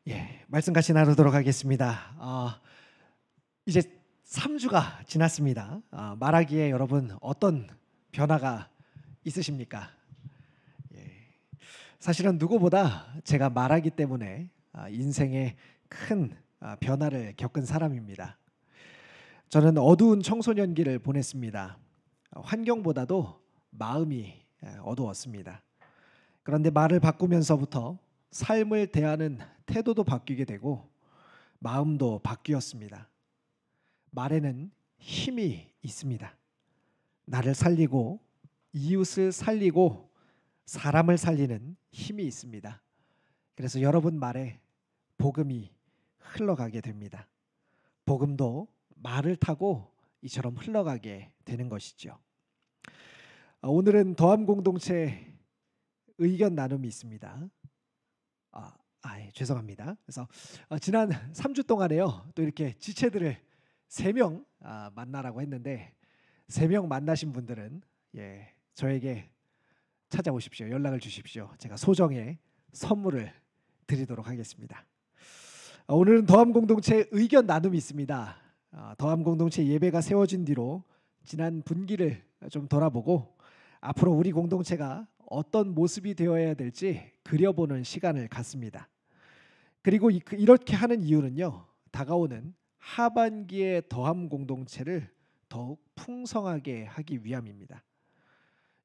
예, 말씀 같이 나누도록 하겠습니다. 이제 3주가 지났습니다. 말하기에 여러분 어떤 변화가 있으십니까? 예, 사실은 누구보다 제가 말하기 때문에 인생에 큰 변화를 겪은 사람입니다. 저는 어두운 청소년기를 보냈습니다. 환경보다도 마음이 어두웠습니다. 그런데 말을 바꾸면서부터 삶을 대하는 태도도 바뀌게 되고 마음도 바뀌었습니다. 말에는 힘이 있습니다. 나를 살리고 이웃을 살리고 사람을 살리는 힘이 있습니다. 그래서 여러분 말에 복음이 흘러가게 됩니다. 복음도 말을 타고 이처럼 흘러가게 되는 것이죠. 오늘은 더함 공동체 의견 나눔이 있습니다. 죄송합니다. 그래서 지난 3주 동안에요. 또 이렇게 지체들을 3명 만나라고 했는데 3명 만나신 분들은 저에게 찾아오십시오. 연락을 주십시오. 제가 소정의 선물을 드리도록 하겠습니다. 오늘은 더함 공동체 의견 나눔이 있습니다. 더함 공동체 예배가 세워진 뒤로 지난 분기를 좀 돌아보고 앞으로 우리 공동체가 어떤 모습이 되어야 될지 그려보는 시간을 갖습니다. 그리고 이렇게 하는 이유는요. 다가오는 하반기의 더함 공동체를 더욱 풍성하게 하기 위함입니다.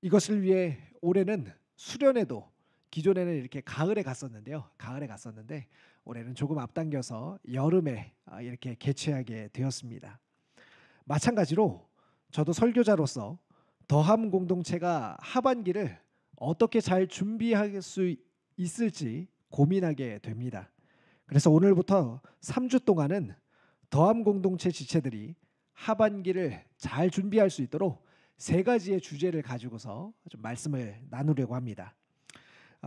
이것을 위해 올해는 수련회도 기존에는 이렇게 가을에 갔었는데요. 가을에 갔었는데 올해는 조금 앞당겨서 여름에 이렇게 개최하게 되었습니다. 마찬가지로 저도 설교자로서 더함 공동체가 하반기를 어떻게 잘 준비할 수 있을지 고민하게 됩니다. 그래서 오늘부터 3주 동안은 더함 공동체 지체들이 하반기를 잘 준비할 수 있도록 3가지의 주제를 가지고서 좀 말씀을 나누려고 합니다.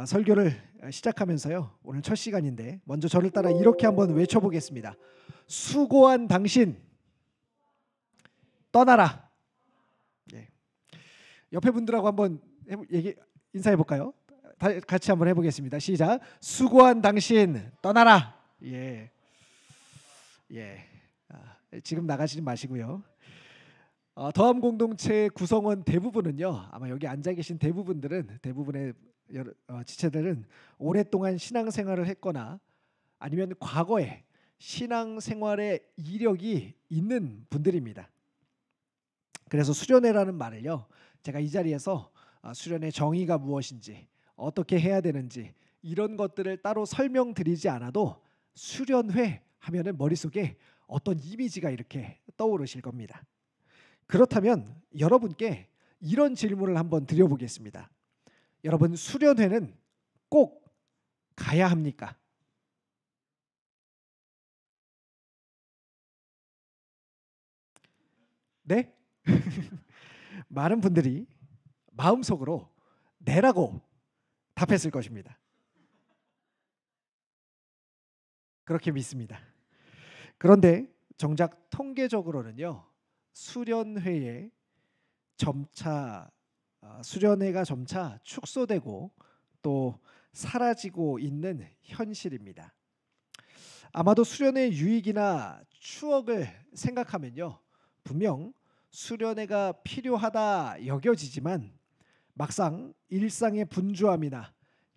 설교를 시작하면서요. 오늘 첫 시간인데 먼저 저를 따라 이렇게 한번 외쳐보겠습니다. 수고한 당신 떠나라. 옆에 분들하고 한번 인사해 볼까요? 같이 한번 해보겠습니다. 시작. 수고한 당신 떠나라. 지금 나가시지 마시고요. 더함 공동체 구성원 대부분은요. 아마 여기 앉아 계신 대부분의 지체들은 오랫동안 신앙생활을 했거나 아니면 과거에 신앙생활의 이력이 있는 분들입니다. 그래서 수련회라는 말을요. 제가 이 자리에서 수련회 정의가 무엇인지 어떻게 해야 되는지 이런 것들을 따로 설명드리지 않아도 수련회 하면은 머릿속에 어떤 이미지가 이렇게 떠오르실 겁니다. 그렇다면 여러분께 이런 질문을 한번 드려보겠습니다. 여러분 수련회는 꼭 가야 합니까? 네? 많은 분들이 마음속으로 네라고 답했을 것입니다. 그렇게 믿습니다. 그런데 정작 통계적으로는요. 수련회가 점차 축소되고 또 사라지고 있는 현실입니다. 아마도 수련회 유익이나 추억을 생각하면요. 분명 수련회가 필요하다 여겨지지만 막상 일상의 분주함이나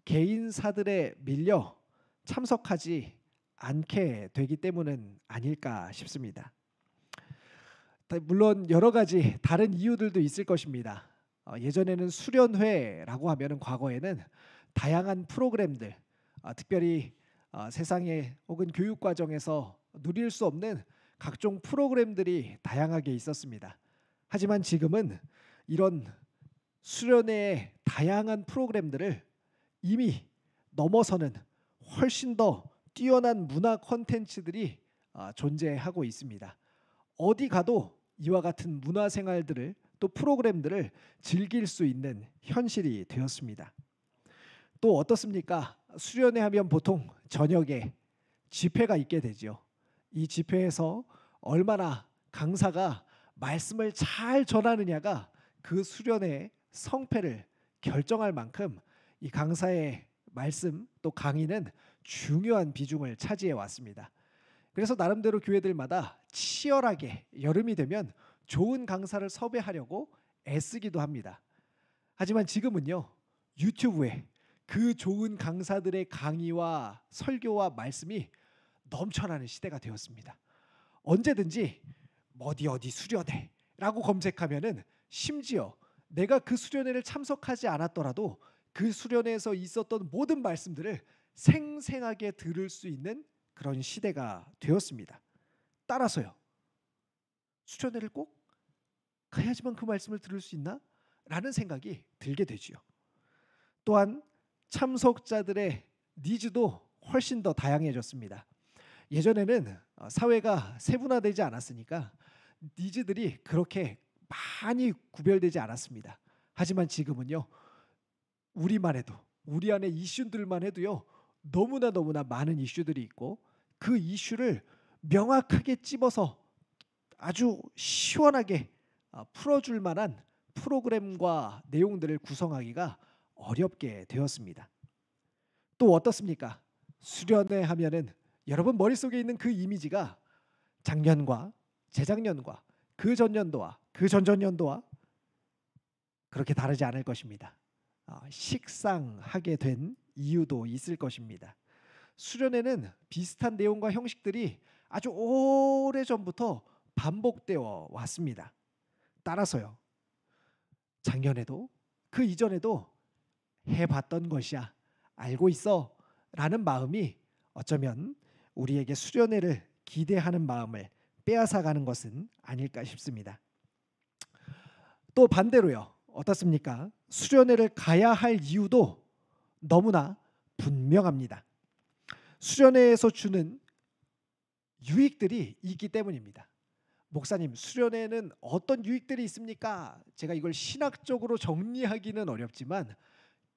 개인사들에 밀려 참석하지 않게 되기 때문은 아닐까 싶습니다. 물론 여러 가지 다른 이유들도 있을 것입니다. 예전에는 수련회라고 하면은 과거에는 다양한 프로그램들, 특별히 세상에 혹은 교육 과정에서 누릴 수 없는 각종 프로그램들이 다양하게 있었습니다. 하지만 지금은 이런 수련회의 다양한 프로그램들을 이미 넘어서는 훨씬 더 뛰어난 문화 콘텐츠들이 존재하고 있습니다. 어디 가도 이와 같은 문화 생활들을 또 프로그램들을 즐길 수 있는 현실이 되었습니다. 또 어떻습니까? 수련회 하면 보통 저녁에 집회가 있게 되죠. 이 집회에서 얼마나 강사가 말씀을 잘 전하느냐가 그 수련회의 성패를 결정할 만큼 이 강사의 말씀 또 강의는 중요한 비중을 차지해 왔습니다. 그래서 나름대로 교회들마다 치열하게 여름이 되면 좋은 강사를 섭외하려고 애쓰기도 합니다. 하지만 지금은요, 유튜브에 그 좋은 강사들의 강의와 설교와 말씀이 넘쳐나는 시대가 되었습니다. 언제든지 어디 수련회라고 검색하면은 심지어 내가 그 수련회를 참석하지 않았더라도 그 수련회에서 있었던 모든 말씀들을 생생하게 들을 수 있는 그런 시대가 되었습니다. 따라서요, 수련회를 꼭 가야지만 그 말씀을 들을 수 있나? 라는 생각이 들게 되지요. 또한 참석자들의 니즈도 훨씬 더 다양해졌습니다. 예전에는 사회가 세분화되지 않았으니까 니즈들이 그렇게 많이 구별되지 않았습니다. 하지만 지금은요, 우리만 해도, 우리 안에 이슈들만 해도요, 너무나 많은 이슈들이 있고 그 이슈를 명확하게 찝어서 아주 시원하게 풀어줄 만한 프로그램과 내용들을 구성하기가 어렵게 되었습니다. 또 어떻습니까? 수련회 하면은 여러분 머릿속에 있는 그 이미지가 작년과 재작년과 그 전년도와 그 전전년도와 그렇게 다르지 않을 것입니다. 식상하게 된 이유도 있을 것입니다. 수련회는 비슷한 내용과 형식들이 아주 오래전부터 반복되어 왔습니다. 따라서요, 작년에도 그 이전에도 해봤던 것이야, 알고 있어 라는 마음이 어쩌면 우리에게 수련회를 기대하는 마음을 빼앗아가는 것은 아닐까 싶습니다. 또 반대로요, 어떻습니까? 수련회를 가야 할 이유도 너무나 분명합니다. 수련회에서 주는 유익들이 있기 때문입니다. 목사님, 수련회에는 어떤 유익들이 있습니까? 제가 이걸 신학적으로 정리하기는 어렵지만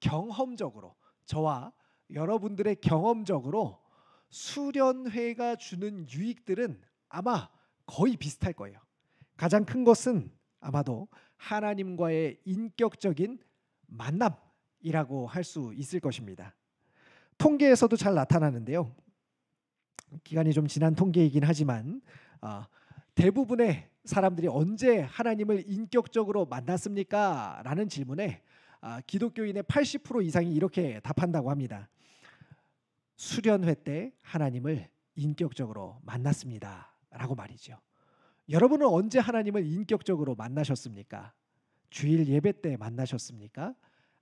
경험적으로, 저와 여러분들의 경험적으로 수련회가 주는 유익들은 아마 거의 비슷할 거예요. 가장 큰 것은 아마도 하나님과의 인격적인 만남이라고 할 수 있을 것입니다. 통계에서도 잘 나타나는데요, 기간이 좀 지난 통계이긴 하지만 대부분의 사람들이 언제 하나님을 인격적으로 만났습니까? 라는 질문에 기독교인의 80% 이상이 이렇게 답한다고 합니다. 수련회 때 하나님을 인격적으로 만났습니다 라고 말이죠. 여러분은 언제 하나님을 인격적으로 만나셨습니까? 주일 예배 때 만나셨습니까?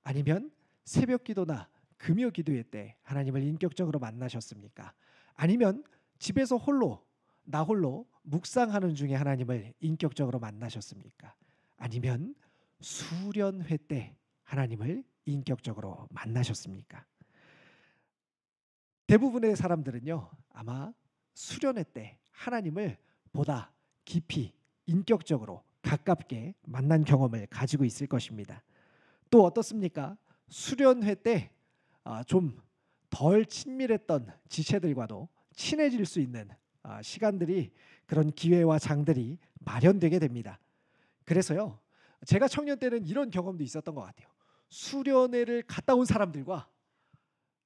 아니면 새벽 기도나 금요 기도회 때 하나님을 인격적으로 만나셨습니까? 아니면 집에서 나 홀로 묵상하는 중에 하나님을 인격적으로 만나셨습니까? 아니면 수련회 때 하나님을 인격적으로 만나셨습니까? 대부분의 사람들은요, 아마 수련회 때 하나님을 보다 깊이 인격적으로 가깝게 만난 경험을 가지고 있을 것입니다. 또 어떻습니까? 수련회 때 좀 덜 친밀했던 지체들과도 친해질 수 있는 시간들이, 그런 기회와 장들이 마련되게 됩니다. 그래서요, 제가 청년 때는 이런 경험도 있었던 것 같아요. 수련회를 갔다 온 사람들과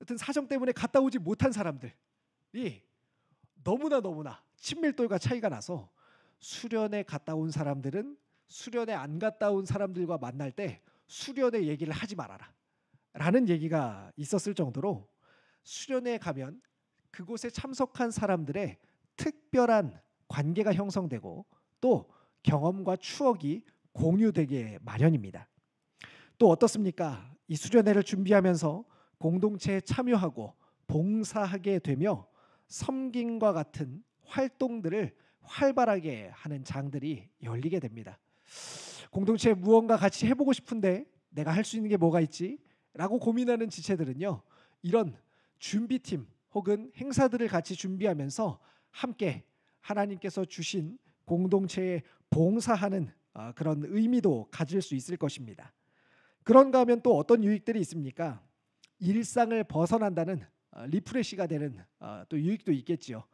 어떤 사정 때문에 갔다 오지 못한 사람들이 너무나 친밀도가 차이가 나서 수련회 갔다 온 사람들은 수련회 안 갔다 온 사람들과 만날 때 수련회 얘기를 하지 말아라 라는 얘기가 있었을 정도로, 수련회에 가면 그곳에 참석한 사람들의 특별한 관계가 형성되고 또 경험과 추억이 공유되게 마련입니다. 또 어떻습니까? 이 수련회를 준비하면서 공동체에 참여하고 봉사하게 되며 섬김과 같은 활동들을 활발하게 하는 장들이 열리게 됩니다. 공동체에 무언가 같이 해보고 싶은데 내가 할 수 있는 게 뭐가 있지? 라고 고민하는 지체들은요, 이런 준비팀 혹은 행사들을 같이 준비하면서 함께 하나님께서 주신 공동체에 봉사하는 그런 의미도 가질 수 있을 것입니다. 그런가 하면 또 어떤 유익들이 있습니까? 일상을 벗어난다는 리프레시가 되는 또 유익도 있겠지요.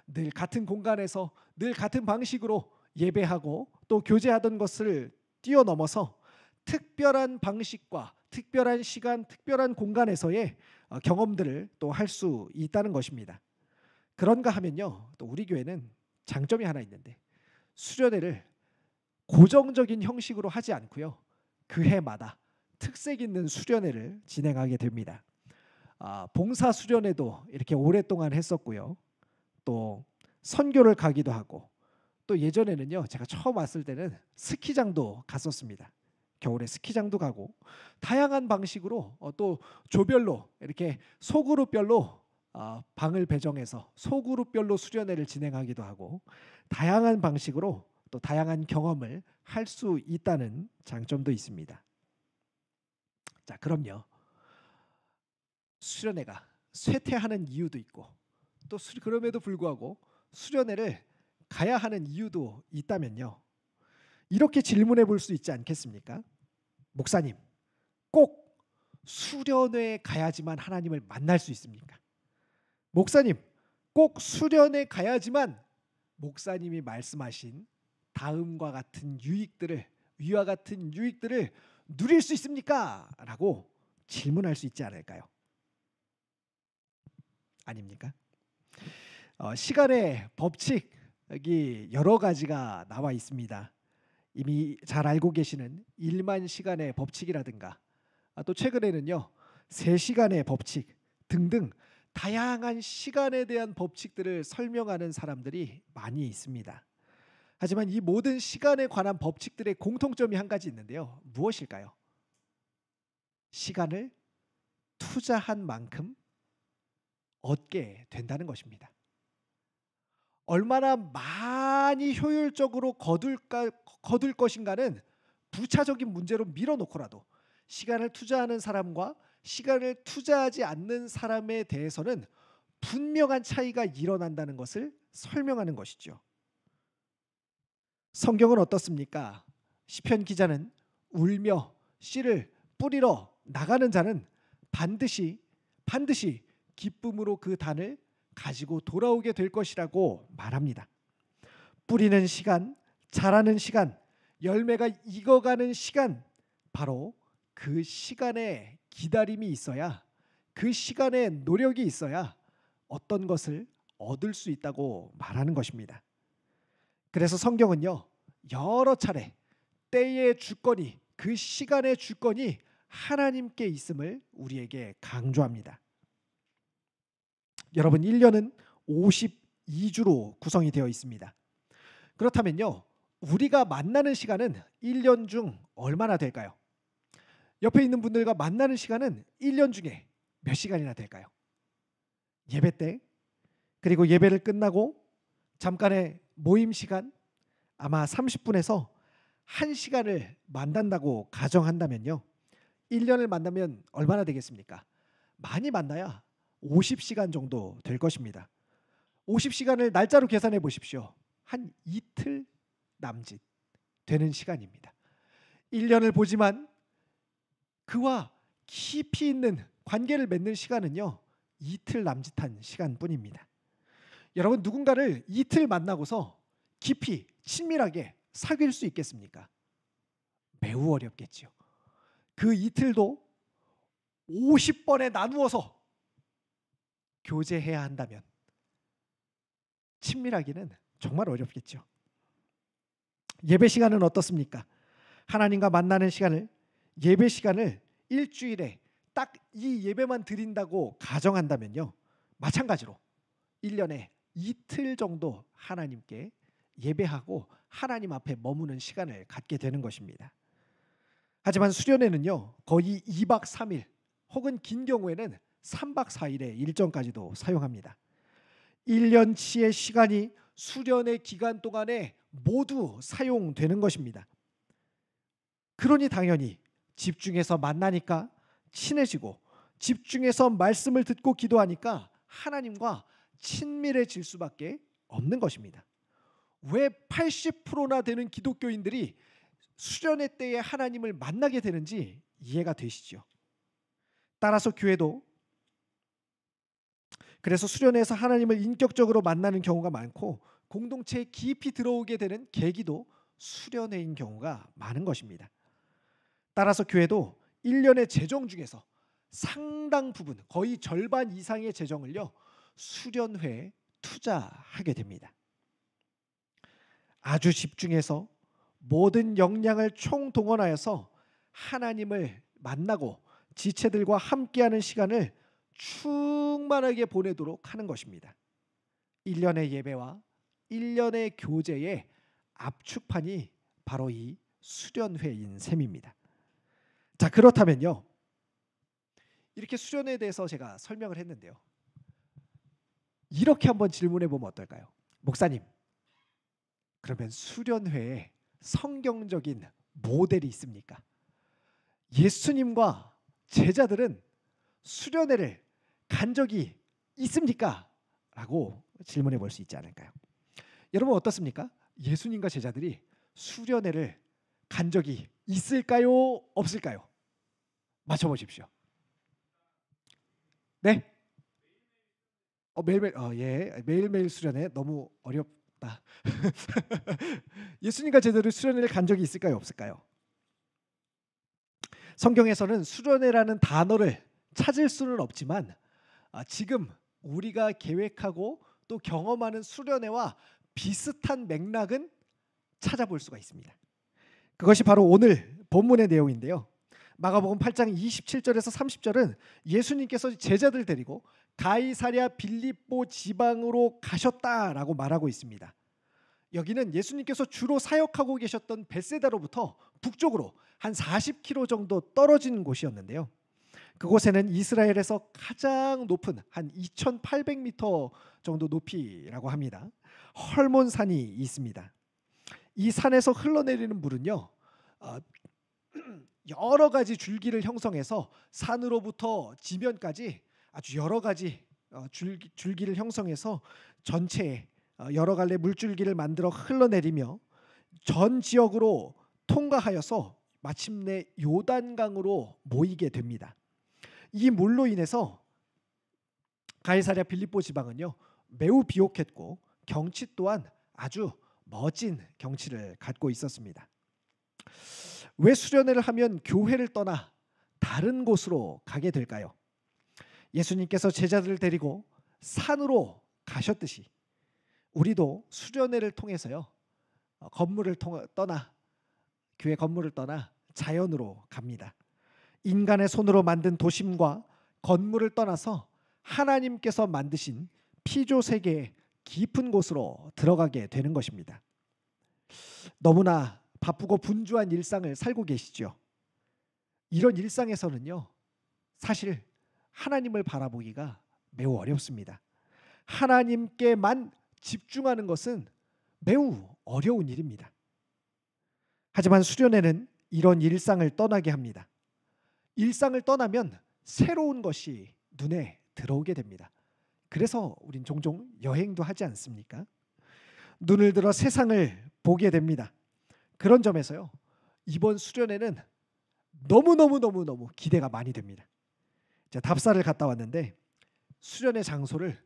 늘 같은 공간에서 늘 같은 방식으로 예배하고 또 교제하던 것을 뛰어넘어서 특별한 방식과 특별한 시간, 특별한 공간에서의 경험들을 또 할 수 있다는 것입니다. 그런가 하면요, 또 우리 교회는 장점이 하나 있는데 수련회를 고정적인 형식으로 하지 않고요, 그 해마다 특색 있는 수련회를 진행하게 됩니다. 봉사 수련회도 이렇게 오랫동안 했었고요, 또 선교를 가기도 하고, 또 예전에는요 제가 처음 왔을 때는 스키장도 갔었습니다. 겨울에 스키장도 가고, 다양한 방식으로 또 조별로 이렇게 소그룹별로 방을 배정해서 소그룹별로 수련회를 진행하기도 하고, 다양한 방식으로 또 다양한 경험을 할 수 있다는 장점도 있습니다. 자, 그럼요, 수련회가 쇠퇴하는 이유도 있고, 또 그럼에도 불구하고 수련회를 가야 하는 이유도 있다면요, 이렇게 질문해 볼 수 있지 않겠습니까? 목사님, 꼭 수련회 가야지만 하나님을 만날 수 있습니까? 목사님, 꼭 수련회 가야지만 목사님이 말씀하신 다음과 같은 유익들을, 위와 같은 유익들을 누릴 수 있습니까? 라고 질문할 수 있지 않을까요? 아닙니까? 시간의 법칙이 여러 가지가 나와 있습니다. 이미 잘 알고 계시는 1만 시간의 법칙이라든가, 또 최근에는요 3시간의 법칙 등등 다양한 시간에 대한 법칙들을 설명하는 사람들이 많이 있습니다. 하지만 이 모든 시간에 관한 법칙들의 공통점이 한 가지 있는데요. 무엇일까요? 시간을 투자한 만큼 얻게 된다는 것입니다. 얼마나 많이 효율적으로 거둘 것인가는 부차적인 문제로 밀어놓고라도, 시간을 투자하는 사람과 시간을 투자하지 않는 사람에 대해서는 분명한 차이가 일어난다는 것을 설명하는 것이죠. 성경은 어떻습니까? 시편 기자는 울며 씨를 뿌리러 나가는 자는 반드시 기쁨으로 그 단을 가지고 돌아오게 될 것이라고 말합니다. 뿌리는 시간, 자라는 시간, 열매가 익어가는 시간, 바로 그 시간에 기다림이 있어야, 그 시간에 노력이 있어야 어떤 것을 얻을 수 있다고 말하는 것입니다. 그래서 성경은요 여러 차례 때의 주권이, 그 시간의 주권이 하나님께 있음을 우리에게 강조합니다. 여러분, 1년은 52주로 구성이 되어 있습니다. 그렇다면요, 우리가 만나는 시간은 1년 중 얼마나 될까요? 옆에 있는 분들과 만나는 시간은 1년 중에 몇 시간이나 될까요? 예배 때, 그리고 예배를 끝나고 잠깐의 모임 시간, 아마 30분에서 1시간을 만난다고 가정한다면요, 1년을 만나면 얼마나 되겠습니까? 많이 만나야 50시간 정도 될 것입니다. 50시간을 날짜로 계산해 보십시오. 한 이틀 남짓 되는 시간입니다. 1년을 보지만 그와 깊이 있는 관계를 맺는 시간은요 이틀 남짓한 시간뿐입니다. 여러분, 누군가를 이틀 만나고서 깊이 친밀하게 사귈 수 있겠습니까? 매우 어렵겠죠. 그 이틀도 50번에 나누어서 교제해야 한다면 친밀하기는 정말 어렵겠죠. 예배 시간은 어떻습니까? 하나님과 만나는 시간을, 예배 시간을 일주일에 딱 이 예배만 드린다고 가정한다면요, 마찬가지로 1년에 이틀 정도 하나님께 예배하고 하나님 앞에 머무는 시간을 갖게 되는 것입니다. 하지만 수련회는요 거의 2박 3일 혹은 긴 경우에는 3박 4일의 일정까지도 사용합니다. 1년치의 시간이 수련회 기간 동안에 모두 사용되는 것입니다. 그러니 당연히 집중해서 만나니까 친해지고, 집중해서 말씀을 듣고 기도하니까 하나님과 친밀해질 수밖에 없는 것입니다. 왜 80%나 되는 기독교인들이 수련회 때에 하나님을 만나게 되는지 이해가 되시죠? 따라서 교회도 그래서 수련회에서 하나님을 인격적으로 만나는 경우가 많고, 공동체에 깊이 들어오게 되는 계기도 수련회인 경우가 많은 것입니다. 따라서 교회도 1년의 재정 중에서 상당 부분, 거의 절반 이상의 재정을요 수련회에 투자하게 됩니다. 아주 집중해서 모든 역량을 총동원하여서 하나님을 만나고 지체들과 함께하는 시간을 충만하게 보내도록 하는 것입니다. 1년의 예배와 1년의 교제의 압축판이 바로 이 수련회인 셈입니다. 자, 그렇다면요, 이렇게 수련회에 대해서 제가 설명을 했는데요, 이렇게 한번 질문해 보면 어떨까요? 목사님, 그러면 수련회에 성경적인 모델이 있습니까? 예수님과 제자들은 수련회를 간 적이 있습니까? 라고 질문해 볼 수 있지 않을까요? 여러분 어떻습니까? 예수님과 제자들이 수련회를 간 적이 있을까요? 없을까요? 맞춰보십시오. 네? 매일매일 예, 매일매일 수련회 너무 어렵다. 예수님과 제자들이 수련회를 간 적이 있을까요? 없을까요? 성경에서는 수련회라는 단어를 찾을 수는 없지만 지금 우리가 계획하고 또 경험하는 수련회와 비슷한 맥락은 찾아볼 수가 있습니다. 그것이 바로 오늘 본문의 내용인데요. 마가복음 8장 27절에서 30절은 예수님께서 제자들 데리고 가이사랴 빌립보 지방으로 가셨다라고 말하고 있습니다. 여기는 예수님께서 주로 사역하고 계셨던 벳세다로부터 북쪽으로 한 40km 정도 떨어진 곳이었는데요. 그곳에는 이스라엘에서 가장 높은 한 2,800m 정도 높이라고 합니다. 헐몬산이 있습니다. 이 산에서 흘러내리는 물은요, 여러 가지 줄기를 형성해서 산으로부터 지면까지 아주 여러 가지 줄기를 형성해서 전체에 여러 갈래 물줄기를 만들어 흘러내리며 전 지역으로 통과하여서 마침내 요단강으로 모이게 됩니다. 이 물로 인해서 가이사랴 빌립보 지방은요 매우 비옥했고 경치 또한 아주 멋진 경치를 갖고 있었습니다. 왜 수련회를 하면 교회를 떠나 다른 곳으로 가게 될까요? 예수님께서 제자들을 데리고 산으로 가셨듯이 우리도 수련회를 통해서요 건물을 떠나 교회 건물을 떠나 자연으로 갑니다. 인간의 손으로 만든 도심과 건물을 떠나서 하나님께서 만드신 피조 세계의 깊은 곳으로 들어가게 되는 것입니다. 너무나 바쁘고 분주한 일상을 살고 계시죠. 이런 일상에서는요 사실 하나님을 바라보기가 매우 어렵습니다. 하나님께만 집중하는 것은 매우 어려운 일입니다. 하지만 수련회는 이런 일상을 떠나게 합니다. 일상을 떠나면 새로운 것이 눈에 들어오게 됩니다. 그래서 우린 종종 여행도 하지 않습니까? 눈을 들어 세상을 보게 됩니다. 그런 점에서요 이번 수련회는 너무 기대가 많이 됩니다. 제가 답사를 갔다 왔는데 수련회 장소를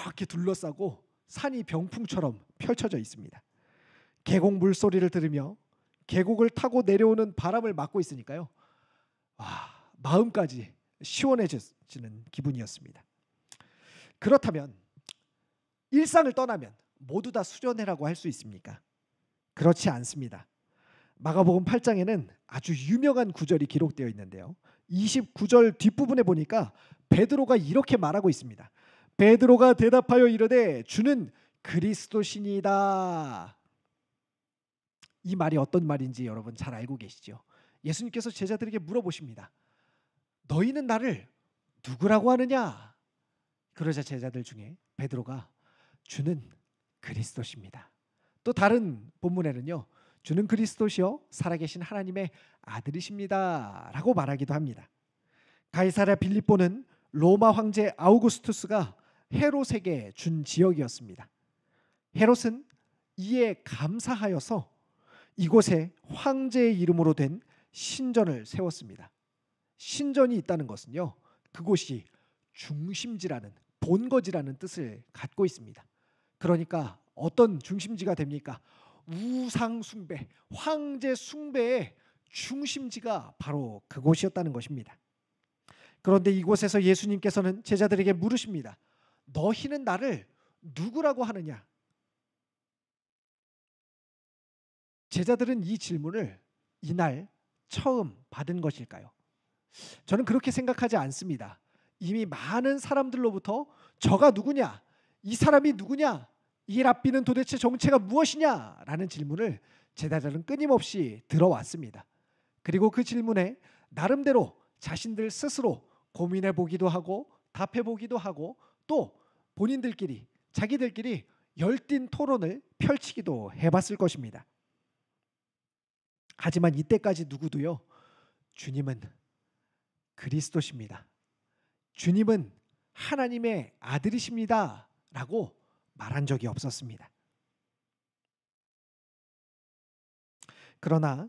이렇게 둘러싸고 산이 병풍처럼 펼쳐져 있습니다. 계곡 물소리를 들으며 계곡을 타고 내려오는 바람을 맞고 있으니까요 마음까지 시원해지는 기분이었습니다. 그렇다면 일상을 떠나면 모두 다 수련회라고 할 수 있습니까? 그렇지 않습니다. 마가복음 8장에는 아주 유명한 구절이 기록되어 있는데요. 29절 뒷부분에 보니까 베드로가 이렇게 말하고 있습니다. 베드로가 대답하여 이르되 주는 그리스도시니이다. 이 말이 어떤 말인지 여러분 잘 알고 계시죠? 예수님께서 제자들에게 물어보십니다. 너희는 나를 누구라고 하느냐? 그러자 제자들 중에 베드로가 주는 그리스도십니다. 또 다른 본문에는요. 주는 그리스도시요 살아계신 하나님의 아들이십니다. 라고 말하기도 합니다. 가이사랴 빌립보는 로마 황제 아우구스투스가 헤롯에게 준 지역이었습니다. 헤롯은 이에 감사하여서 이곳에 황제의 이름으로 된 신전을 세웠습니다. 신전이 있다는 것은요. 그곳이 중심지라는 본거지라는 뜻을 갖고 있습니다. 그러니까 어떤 중심지가 됩니까? 우상 숭배, 황제 숭배의 중심지가 바로 그곳이었다는 것입니다. 그런데 이곳에서 예수님께서는 제자들에게 물으십니다. 너희는 나를 누구라고 하느냐? 제자들은 이 질문을 이날 처음 받은 것일까요? 저는 그렇게 생각하지 않습니다. 이미 많은 사람들로부터 저가 누구냐? 이 사람이 누구냐? 이 랍비는 도대체 정체가 무엇이냐? 라는 질문을 제자들은 끊임없이 들어왔습니다. 그리고 그 질문에 나름대로 자신들 스스로 고민해 보기도 하고 답해 보기도 하고 또 본인들끼리 자기들끼리 열띤 토론을 펼치기도 해봤을 것입니다. 하지만 이때까지 누구도요, 주님은 그리스도십니다, 주님은 하나님의 아들이십니다 라고 말한 적이 없었습니다. 그러나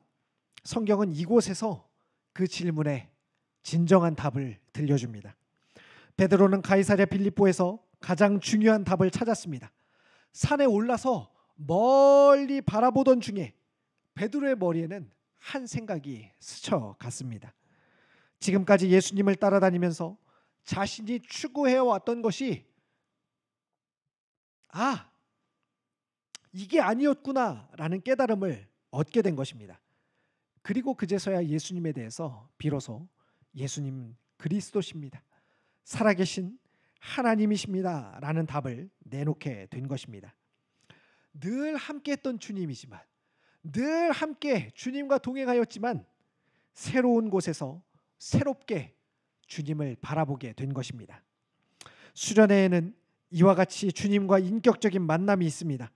성경은 이곳에서 그 질문에 진정한 답을 들려줍니다. 베드로는 가이사랴 빌립보에서 가장 중요한 답을 찾았습니다. 산에 올라서 멀리 바라보던 중에 베드로의 머리에는 한 생각이 스쳐갔습니다. 지금까지 예수님을 따라다니면서 자신이 추구해왔던 것이 이게 아니었구나 라는 깨달음을 얻게 된 것입니다. 그리고 그제서야 예수님에 대해서 비로소 예수님 그리스도십니다, 살아계신 하나님이십니다 라는 답을 내놓게 된 것입니다. 늘 함께했던 주님이지만, 늘 함께 주님과 동행하였지만 새로운 곳에서 새롭게 주님을 바라보게 된 것입니다. 수련회에는 이와 같이 주님과 인격적인 만남이 있습니다.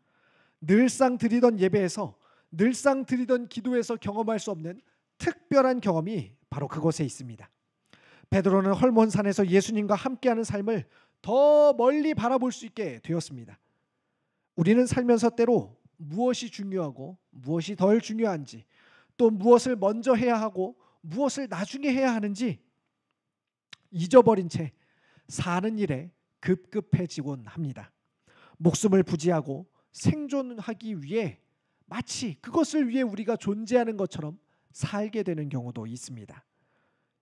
늘상 드리던 예배에서, 늘상 드리던 기도에서 경험할 수 없는 특별한 경험이 바로 그곳에 있습니다. 베드로는 헐몬산에서 예수님과 함께하는 삶을 더 멀리 바라볼 수 있게 되었습니다. 우리는 살면서 때로 무엇이 중요하고 무엇이 덜 중요한지, 또 무엇을 먼저 해야 하고 무엇을 나중에 해야 하는지 잊어버린 채 사는 일에 급급해지곤 합니다. 목숨을 부지하고 생존하기 위해 마치 그것을 위해 우리가 존재하는 것처럼 살게 되는 경우도 있습니다.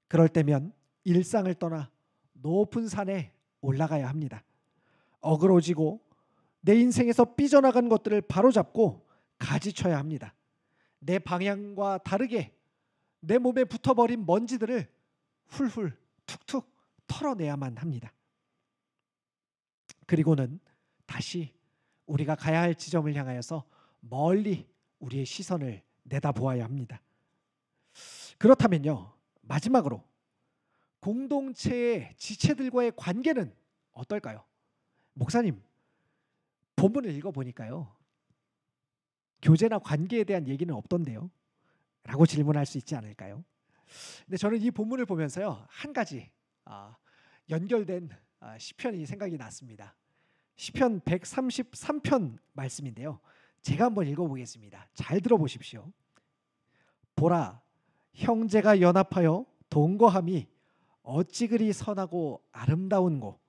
그럴 때면 일상을 떠나 높은 산에 올라가야 합니다. 어그러지고 내 인생에서 삐져나간 것들을 바로잡고 가지쳐야 합니다. 내 방향과 다르게 내 몸에 붙어버린 먼지들을 훌훌 툭툭 털어내야만 합니다. 그리고는 다시 우리가 가야 할 지점을 향하여서 멀리 우리의 시선을 내다보아야 합니다. 그렇다면요, 마지막으로 공동체의 지체들과의 관계는 어떨까요? 목사님, 본문을 읽어보니까요, 교제나 관계에 대한 얘기는 없던데요? 라고 질문할 수 있지 않을까요? 근데 저는 이 본문을 보면서요, 한 가지 연결된 시편이 생각이 났습니다. 시편 133편 말씀인데요, 제가 한번 읽어보겠습니다. 잘 들어보십시오. 보라, 형제가 연합하여 동거함이 어찌 그리 선하고 아름다운고,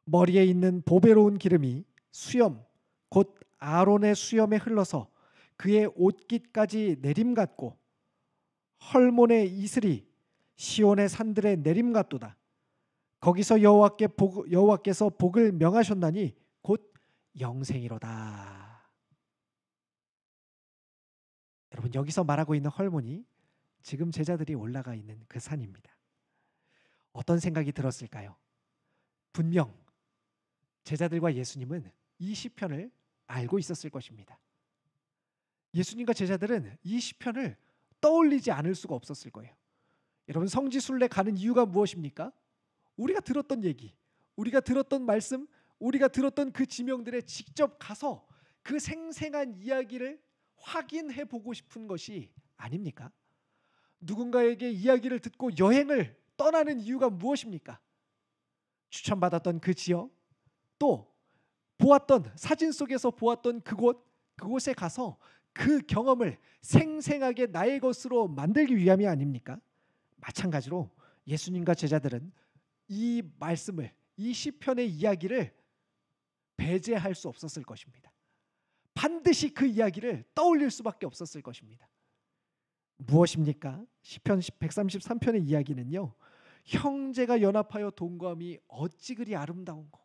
머리에 있는 보배로운 기름이 수염 곧 아론의 수염에 흘러서 그의 옷깃까지 내림같고, 헐몬의 이슬이 시온의 산들에 내림같도다. 거기서 여호와께서 복을 명하셨나니 곧 영생이로다. 여러분, 여기서 말하고 있는 헐몬이 지금 제자들이 올라가 있는 그 산입니다. 어떤 생각이 들었을까요? 분명 제자들과 예수님은 이 시편을 알고 있었을 것입니다. 예수님과 제자들은 이 시편을 떠올리지 않을 수가 없었을 거예요. 여러분, 성지순례 가는 이유가 무엇입니까? 우리가 들었던 얘기, 우리가 들었던 말씀, 우리가 들었던 그 지명들에 직접 가서 그 생생한 이야기를 확인해 보고 싶은 것이 아닙니까? 누군가에게 이야기를 듣고 여행을 떠나는 이유가 무엇입니까? 추천받았던 그 지역, 또 보았던 사진 속에서 보았던 그곳에 가서 그 경험을 생생하게 나의 것으로 만들기 위함이 아닙니까? 마찬가지로 예수님과 제자들은 이 말씀을, 이 시편의 이야기를 배제할 수 없었을 것입니다. 반드시 그 이야기를 떠올릴 수밖에 없었을 것입니다. 무엇입니까? 시편 133편의 이야기는요, 형제가 연합하여 동거함이 어찌 그리 아름다운고.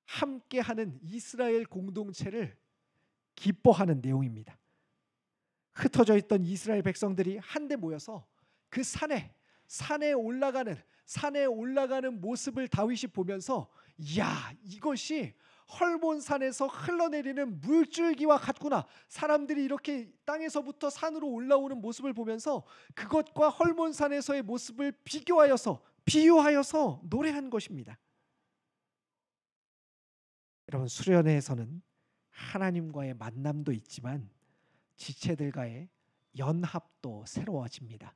함께하는 이스라엘 공동체를 기뻐하는 내용입니다. 흩어져 있던 이스라엘 백성들이 한데 모여서 그 산에 올라가는 모습을 다윗이 보면서, 야, 이것이 헐몬산에서 흘러내리는 물줄기와 같구나. 사람들이 이렇게 땅에서부터 산으로 올라오는 모습을 보면서 그것과 헐몬산에서의 모습을 비유하여서 노래한 것입니다. 여러분, 수련회에서는 하나님과의 만남도 있지만 지체들과의 연합도 새로워집니다.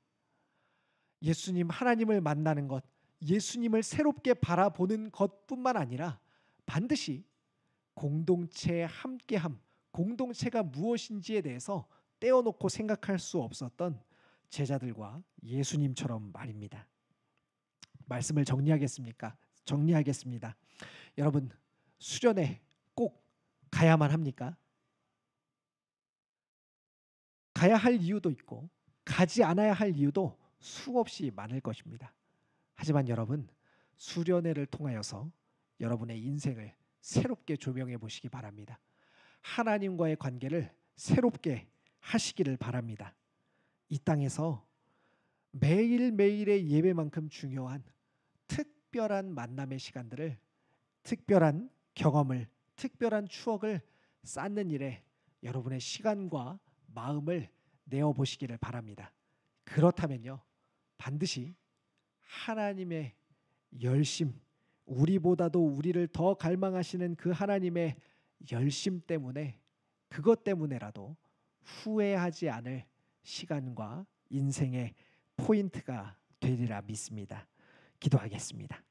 예수님, 하나님을 만나는 것, 예수님을 새롭게 바라보는 것뿐만 아니라 반드시 공동체의 함께함, 공동체가 무엇인지에 대해서 떼어놓고 생각할 수 없었던 제자들과 예수님처럼 말입니다. 말씀을 정리하겠습니다. 여러분, 수련회 꼭 가야만 합니까? 가야 할 이유도 있고 가지 않아야 할 이유도 수없이 많을 것입니다. 하지만 여러분, 수련회를 통하여서 여러분의 인생을 새롭게 조명해 보시기 바랍니다. 하나님과의 관계를 새롭게 하시기를 바랍니다. 이 땅에서 매일매일의 예배만큼 중요한 특별한 만남의 시간들을, 특별한 경험을, 특별한 추억을 쌓는 일에 여러분의 시간과 마음을 내어보시기를 바랍니다. 그렇다면요, 반드시 하나님의 열심, 우리보다도 우리를 더 갈망하시는 그 하나님의 열심 때문에, 그것 때문에라도 후회하지 않을 시간과 인생의 포인트가 되리라 믿습니다. 기도하겠습니다.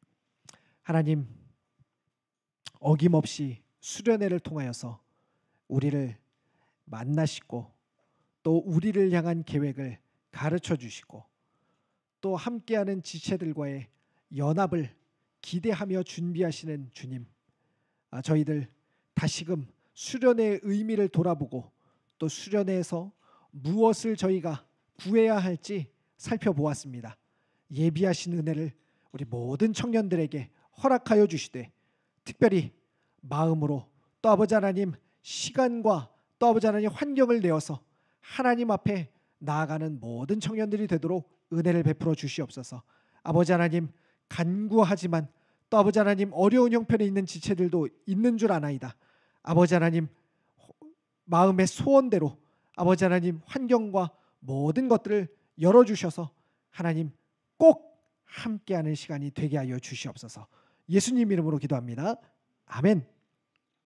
하나님, 어김없이 수련회를 통하여서 우리를 만나시고 또 우리를 향한 계획을 가르쳐 주시고 또 함께하는 지체들과의 연합을 기대하며 준비하시는 주님, 저희들 다시금 수련회의 의미를 돌아보고 또 수련회에서 무엇을 저희가 구해야 할지 살펴보았습니다. 예비하신 은혜를 우리 모든 청년들에게 허락하여 주시되, 특별히 마음으로 또 아버지 하나님 시간과 또 아버지 하나님 환경을 내어서 하나님 앞에 나아가는 모든 청년들이 되도록 은혜를 베풀어 주시옵소서. 아버지 하나님, 간구하지만 또 아버지 하나님 어려운 형편에 있는 지체들도 있는 줄 아나이다. 아버지 하나님, 마음의 소원대로 아버지 하나님 환경과 모든 것들을 열어주셔서 하나님 꼭 함께하는 시간이 되게 하여 주시옵소서. 예수님 이름으로 기도합니다. 아멘.